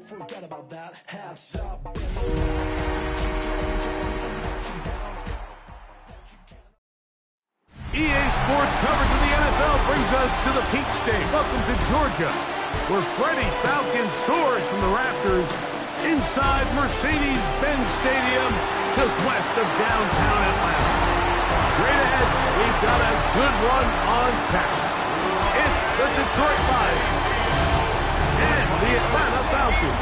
Forget about that. Hats up. EA Sports coverage of the NFL brings us to the Peach State. Welcome to Georgia, where Freddie Falcon soars from the rafters inside Mercedes-Benz Stadium, just west of downtown Atlanta. Straight ahead, we've got a good one on tap. It's the Detroit Lions and the Atlanta Falcons.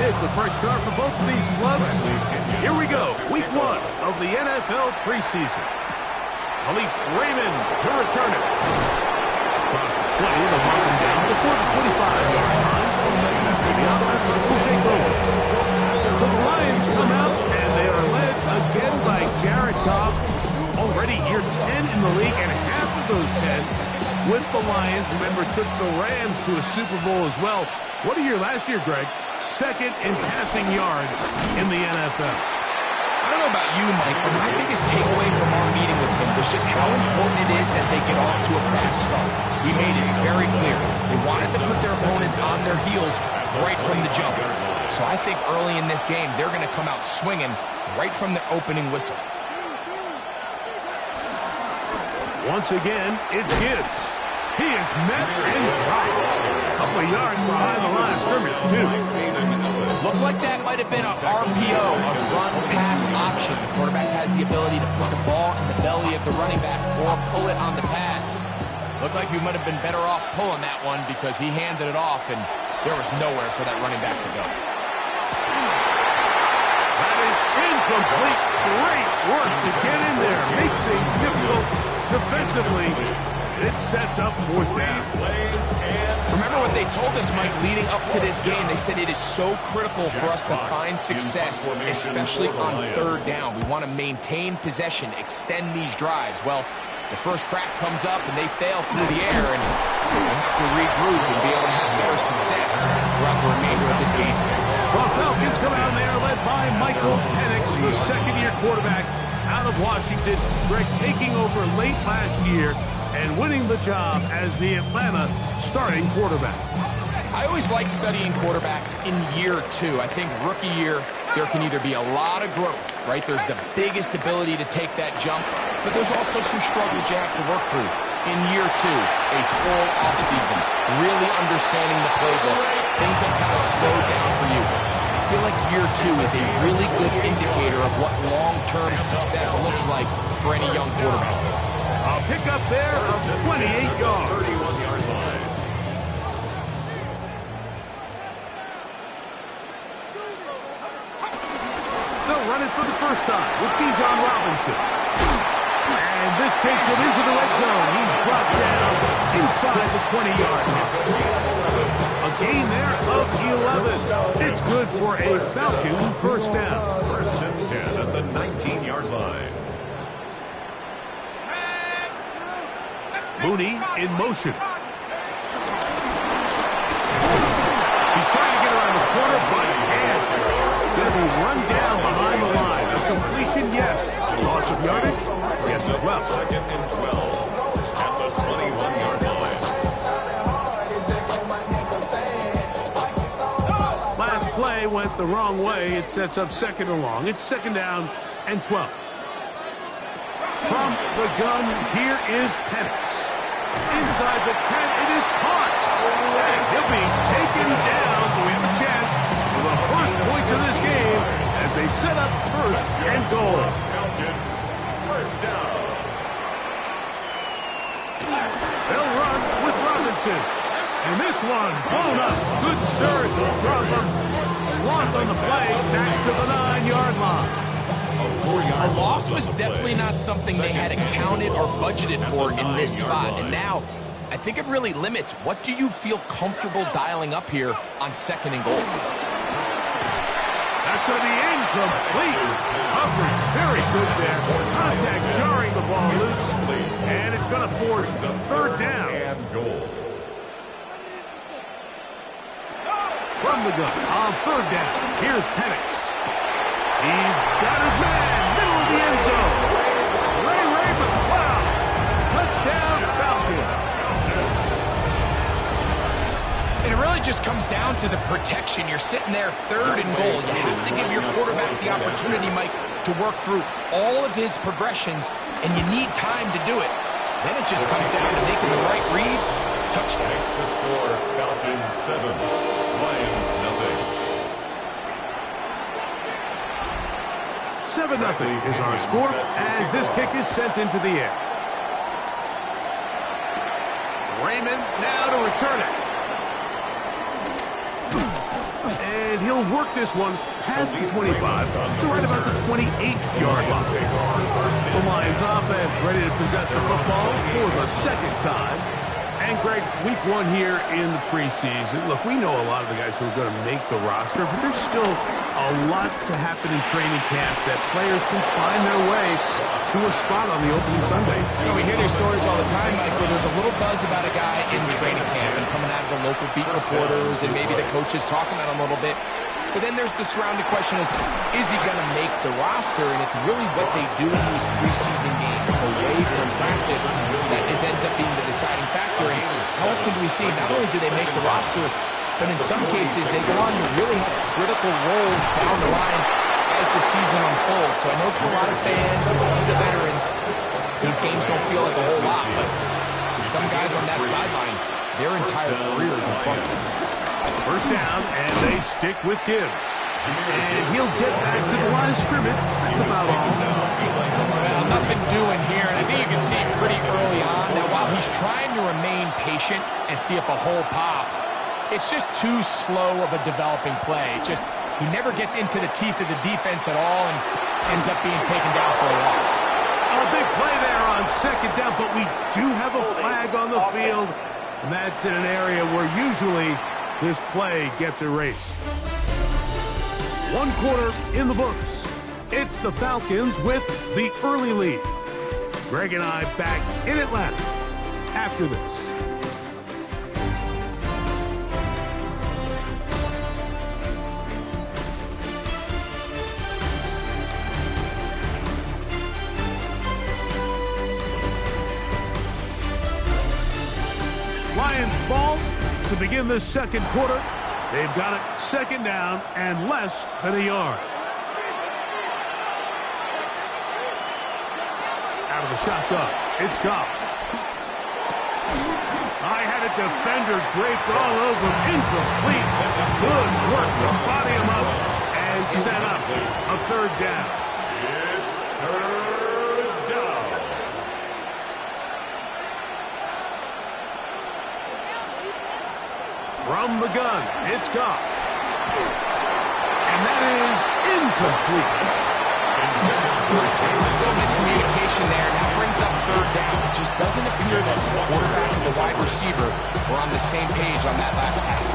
It's a fresh start for both of these clubs. Here we go, week one of the NFL preseason. Khalif Raymond to return it. Across the 20, they'll mark him down before the 25-yard line. The offense will take over. So the Lions come out, and they are led again by Jared Goff. Already year 10 in the league, and half of those 10 with the Lions. Remember, took the Rams to a Super Bowl as well. What a year last year, Greg. Second in passing yards in the NFL. I don't know about you, Mike, but my biggest takeaway from our meeting with him was just how important it is that they get off to a fast start. He made it very clear. They wanted to put their opponent on their heels right from the jump. So I think early in this game, they're going to come out swinging right from the opening whistle. Once again, it's Gibbs. He is met and dropped. A couple of yards behind the line of scrimmage, too. Looked like that might have been an RPO, a run-pass option. The quarterback has the ability to put the ball in the belly of the running back or pull it on the pass. Looked like he might have been better off pulling that one because he handed it off, and there was nowhere for that running back to go. That is incomplete. Great work to get in there, make things difficult defensively. It sets up fourth down. Remember what they told us, Mike, leading up to this game. They said it is so critical for us to find success, especially on third down. We want to maintain possession, extend these drives. Well, the first crack comes up, and they fail through the air, and they have to regroup and be able to have better success throughout the remainder of this game. Well, Falcons come out there led by Michael Penix, the second-year quarterback out of Washington. Greg taking over late last year and winning the job as the Atlanta starting quarterback. I always like studying quarterbacks in year two. I think rookie year, there can either be a lot of growth, right? There's the biggest ability to take that jump, but there's also some struggles you have to work through. In year two, a full offseason, really understanding the playbook. Things have kind of slowed down for you. I feel like year two is a really good indicator of what long-term success looks like for any young quarterback. A pickup there of 28 yards. 31-yard line. They'll run it for the first time with Bijan Robinson. And this takes him into the red zone. He's brought down inside the 20-yard line. A gain there of 11. It's good for a Falcon first down. First and 10 at the 19-yard line. Mooney in motion. He's trying to get around the corner, but can't. Going to be run down behind the line. A completion, yes. Loss of yardage, yes as well. Second and 12 at the 21-yard line. Last play went the wrong way. It sets up second and long. It's second down and 12. From the gun, here is Penix. Inside the 10, it is caught. And he'll be taken down. We have a chance for the first points of this game as they've set up first and goal. Falcons, first down. They'll run with Robinson. And this one blown up. Good surge will drop him. A loss on the play back to the 9-yard line. A loss was definitely not something they had accounted or budgeted for in this spot. And now, I think it really limits what do you feel comfortable dialing up here on second and goal. That's going to be incomplete. Coverage very good there. Contact jarring the ball loose. And it's going to force third down. And goal. From the gun on third down. Here's Penix. He's got his man. Middle of the end zone. Ray Raymond. Wow. Touchdown. just comes down to the protection. You're sitting there 3rd and goal. You have to give your quarterback the opportunity, Mike, to work through all of his progressions, and you need time to do it. Then it just comes down to making the right read. Touchdown. Makes the score Falcons 7, Lions nothing. 7-0 is our score as this kick is sent into the air. Raymond now to return it. And he'll work this one past the 25 to right about the 28-yard line. The Lions offense ready to possess the football for the 2nd time. And, Greg, week 1 here in the preseason. Look, we know a lot of the guys who are going to make the roster, but there's still a lot to happen in training camp that players can find their way to a spot on the opening Sunday. You know, we hear these stories all the time, Mike, where there's a little buzz about a guy in training camp and coming out of the local beat reporters and maybe the coaches talking about him a little bit. But then there's the surrounding question is he going to make the roster? And it's really what they do in these preseason games away from practice that ends up being the deciding factor. And how often do we see not only do they make the roster, but in some cases they go on to really have critical roles down the line as the season unfolds. So I know to a lot of fans and some of the veterans, these games don't feel like a whole lot, but to some guys on that sideline, their entire career is in front of them. First down, and they stick with Gibbs. And he'll get back to the line of scrimmage. That's about all. Well, nothing doing here, and I think you can see it pretty early on. Now, while he's trying to remain patient and see if a hole pops, it's just too slow of a developing play. He never gets into the teeth of the defense at all and ends up being taken down for a loss. A big play there on 2nd down, but we do have a flag on the field, and that's in an area where usually this play gets erased. 1 quarter in the books. It's the Falcons with the early lead. Greg and I back in Atlanta after this. Lions ball to begin this 2nd quarter. They've got it 2nd down and less than a yard. Out of the shotgun, it's Goff. I had a defender draped all over him, incomplete. Good work to body him up and set up a 3rd down. It's 3rd down. From the gun, it's Goff. And that is incomplete. Some miscommunication there, and that brings up 3rd down. It just doesn't appear that the quarterback and the wide receiver were on the same page on that last pass.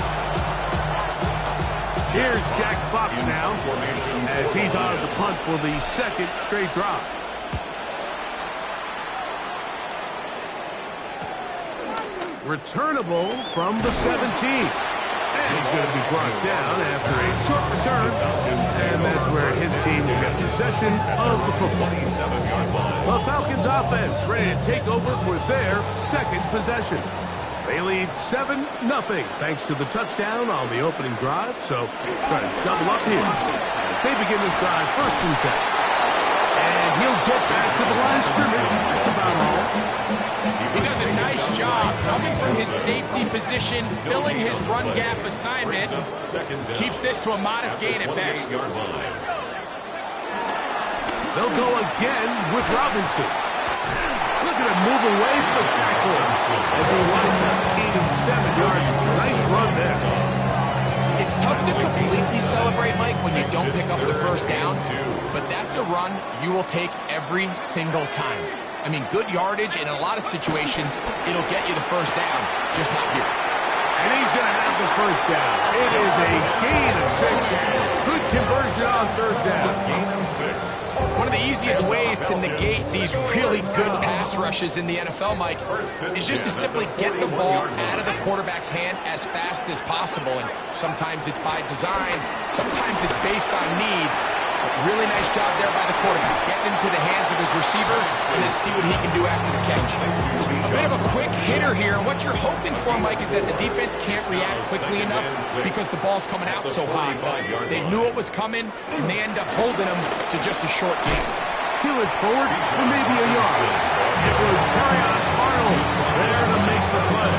Here's Jack Fox now, as he's on to punt for the 2nd straight drive. Returnable from the 17. And he's going to be brought down after a short return. And that's where his team will get possession of the football. The Falcons offense ready to take over for their 2nd possession. They lead 7-0 thanks to the touchdown on the opening drive. So try to double up here as they begin this drive 1st and 10. And he'll get back to the line of scrimmage. That's about all. He does a nice job coming from his safety position, filling his run gap assignment. Keeps this to a modest gain at best. They'll go again with Robinson. Look at him move away from the tackle as he winds up gaining 7 yards. Nice run there. It's tough to completely celebrate, Mike, when you don't pick up the 1st down, but that's a run you will take every single time. I mean, good yardage, and in a lot of situations, it'll get you the 1st down, just not here. And he's going to have the 1st down. It is a gain of 6. Good conversion on 3rd down. Gain of 6. One of the easiest ways to negate these really good pass rushes in the NFL, Mike, is just to simply get the ball out of the quarterback's hand as fast as possible. And sometimes it's by design, sometimes it's based on need. Really nice job there by the quarterback. Getting into the hands of his receiver and then see what he can do after the catch. A bit of a quick hitter here. And what you're hoping for, Mike, is that the defense can't react quickly enough because the ball's coming out so high. But they knew it was coming, and they end up holding him to just a short game. He'll forward for maybe a yard. It was Terrion Arnold there to make the play.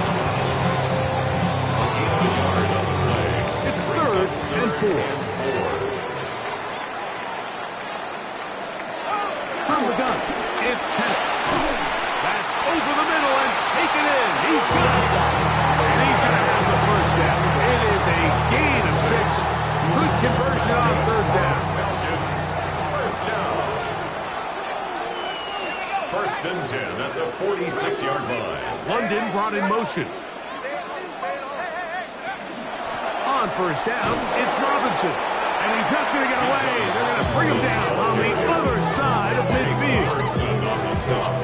It's 3rd and 4. From the gun, it's Penix. That's over the middle and taken in. He's got it. And he's going to have the first down. It is a gain of 6. Good conversion on 3rd down. First and 10 at the 46-yard line. London brought in motion. On 1st down, it's Robinson. And he's not going to get away. They're going to bring him down on the other side of midfield.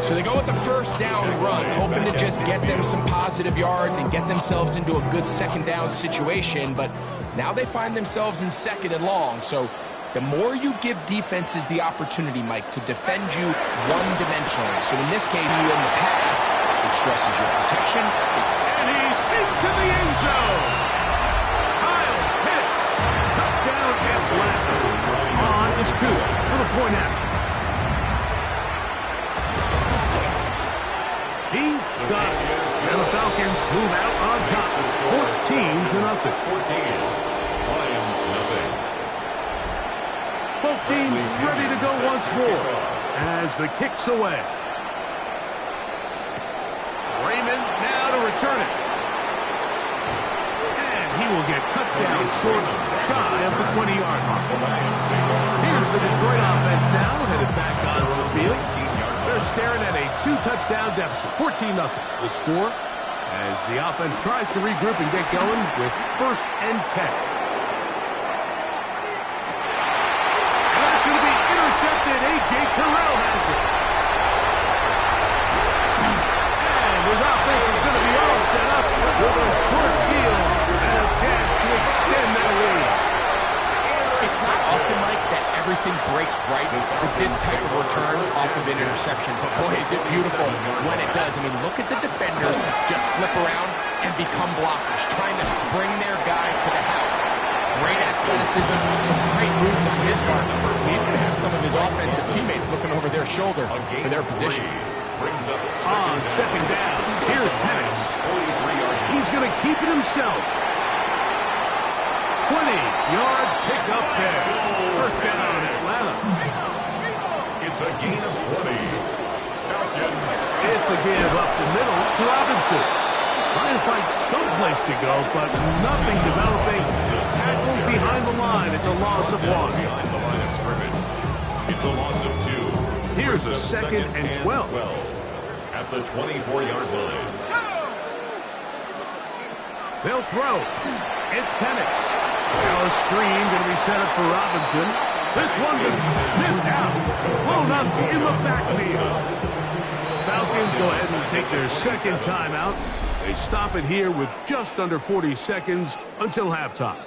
So they go with the 1st down run, hoping to just get them some positive yards and get themselves into a good 2nd down situation. But now they find themselves in 2nd and long. So the more you give defenses the opportunity, Mike, to defend you one-dimensionally. So in this case, you in the pass, it stresses your protection. And he's into the end zone. On is Koo for the point after. He's got it. And the Falcons move out on top. 14-0. 14. Lions nothing. Both teams ready to go once more as the kick's away. Raymond now to return it. He will get cut down short, shy of the 20-yard mark. Here's the Detroit offense now, headed back onto the field. They're staring at a 2-touchdown deficit, 14-0. The score as the offense tries to regroup and get going with 1st and 10. And that's going to be intercepted. A.J. Terrell has it. And his offense is going to be all set up with a short field. Chance to extend that lead. It's not often, Mike, that everything breaks right with this type of return off of an interception. But boy, is it beautiful when it does. I mean, look at the defenders just flip around and become blockers, trying to spring their guy to the house. Great athleticism, some great moves on his part. He's going to have some of his offensive teammates looking over their shoulder for their position. On 2nd down, here's Penix. He's going to keep it himself. 20-yard pickup there. 1st down, Atlanta. It's a gain of 20. Falcons. It's a give up the middle to Robinson. Trying to find someplace to go, but nothing developing. Tackled behind the line. It's a loss of 1. Behind the line of scrimmage. It's a loss of 2. Here's a 2nd and 12. At the 24-yard line. They'll throw. It's Penix. Now a screen going to be set up for Robinson. This one gets missed out. Blown up in the backfield. Falcons go ahead and take their 2nd timeout. They stop it here with just under 40 seconds until halftime.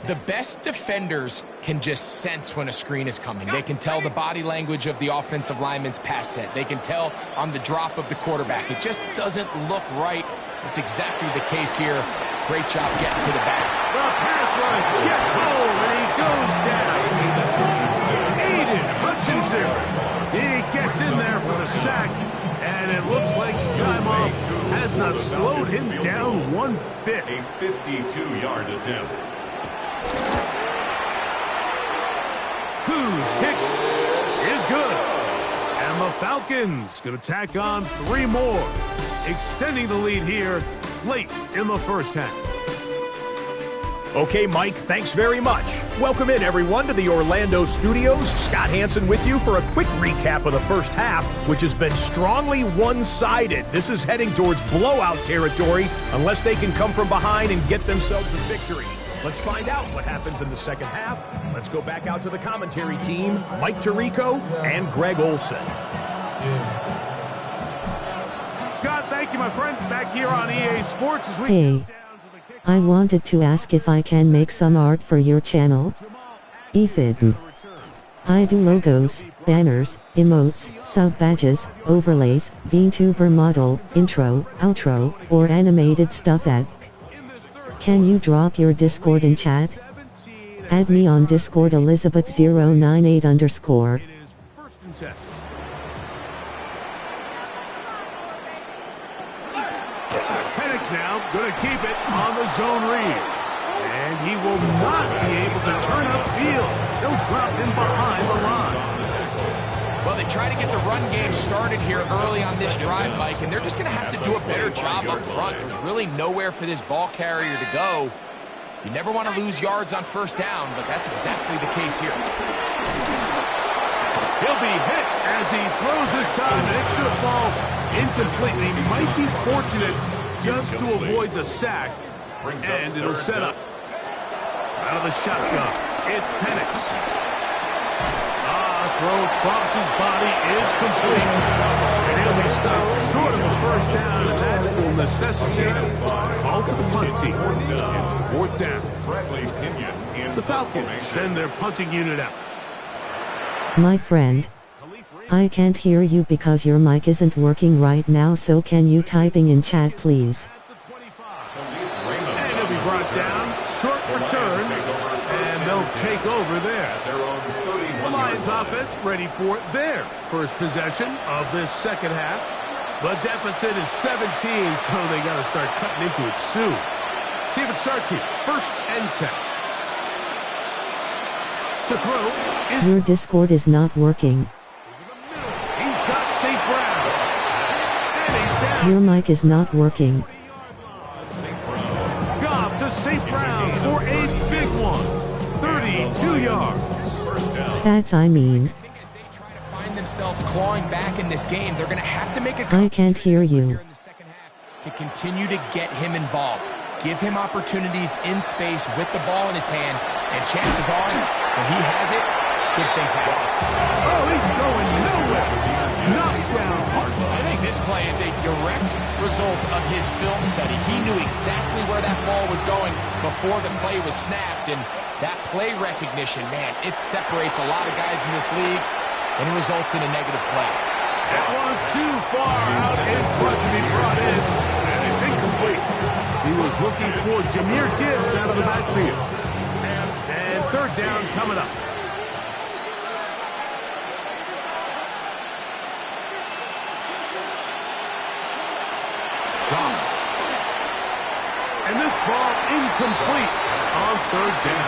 The best defenders can just sense when a screen is coming. They can tell the body language of the offensive lineman's pass set. They can tell on the drop of the quarterback. It just doesn't look right. It's exactly the case here. Great job getting to the back. The pass rush gets home, and he goes down. Aiden Hutchinson. He gets in there for the sack, and it looks like time off has not slowed him down one bit. A 52-yard attempt. Whose kick is good. And the Falcons going to tack on 3 more, extending the lead here late in the 1st half. Okay, Mike, thanks very much. Welcome in, everyone, to the Orlando studios. Scott Hansen with you for a quick recap of the 1st half, which has been strongly one-sided. This is heading towards blowout territory unless they can come from behind and get themselves a victory. Let's find out what happens in the 2nd half. Let's go back out to the commentary team, Mike Tirico and Greg Olson. Scott, thank you, my friend. Back here on EA Sports as we Hey, go down to the kick. I wanted to ask if I can make some art for your channel. If it I do logos, banners, emotes, sub-badges, overlays, VTuber model, intro, outro, or animated stuff at. Can you drop your Discord in chat? Add me on Discord Elizabeth098 _. Penix now going to keep it on the zone read. And he will not be able to turn upfield. He'll drop in behind the line. Well, they try to get the run game started here early on this drive, Mike, and they're just going to have to do a better job up front. There's really nowhere for this ball carrier to go. You never want to lose yards on first down, but that's exactly the case here. He'll be hit as he throws this time, and it's going to fall incompletely. Might be fortunate just to avoid the sack, and it'll set up. Out of the shotgun, it's Penix. Throw across his body is complete. And he'll be stopped short of a first down, and that will necessitate a call to the punt team. It's fourth down. The Falcons send their punting unit out. My friend, I can't hear you because your mic isn't working right now, so can you typing in chat please? And he'll be brought down. Short return. And they'll take over there. The Lions offense ready for their first possession of this second half. The deficit is 17, so they got to start cutting into it soon. See if it starts here. First and 10. To throw is... Your Discord is not working. He's got St. Brown. And he's down. Your mic is not working. Goff to St. Brown for a big one. 32 yards. That's I mean. I think as they try to find themselves clawing back in this game, they're going to have to make a I can't hear you. in the second half to continue to get him involved. Give him opportunities in space with the ball in his hand, and chances are, when he has it, good things happen. Oh, he's going nowhere. Knocked down. I think this play is a direct result of his film study. He knew exactly where that ball was going before the play was snapped, and that play recognition, man, it separates a lot of guys in this league, and it results in a negative play. That one too far out in front to be brought in, and it's incomplete. He was looking for Jahmyr Gibbs out of the backfield. And third down coming up. And this ball incomplete on third down.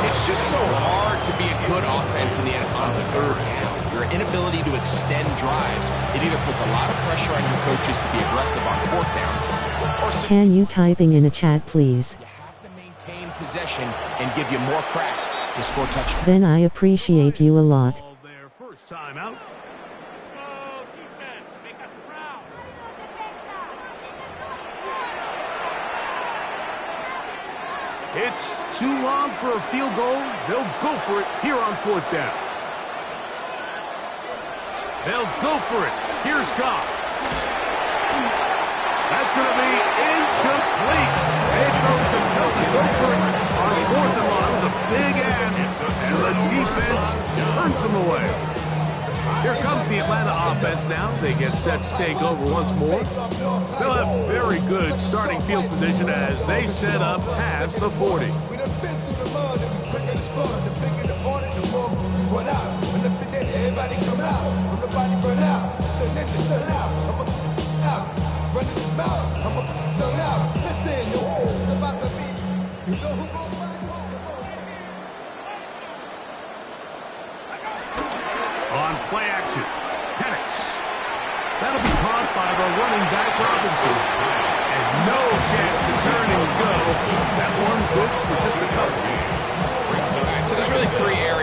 It's just so hard to be a good offense in the NFL on third down. Your inability to extend drives, it either puts a lot of pressure on your coaches to be aggressive on fourth down, or Can you typing in a chat please? you have to maintain possession and give you more cracks to score touchdowns. Then I appreciate you a lot. Their first time out. It's too long for a field goal. They'll go for it here on fourth down. They'll go for it. Here's Goff. That's going to be incomplete. They go for it on fourth and long. It was a big ask, and the defense turns them away. Here comes the Atlanta offense now. They get set to take over once more. They'll have very good starting field position as they set up past the 40. On play action, Penix. That'll be caught by the running back Robinson. And no chance to turn and go. That one good for just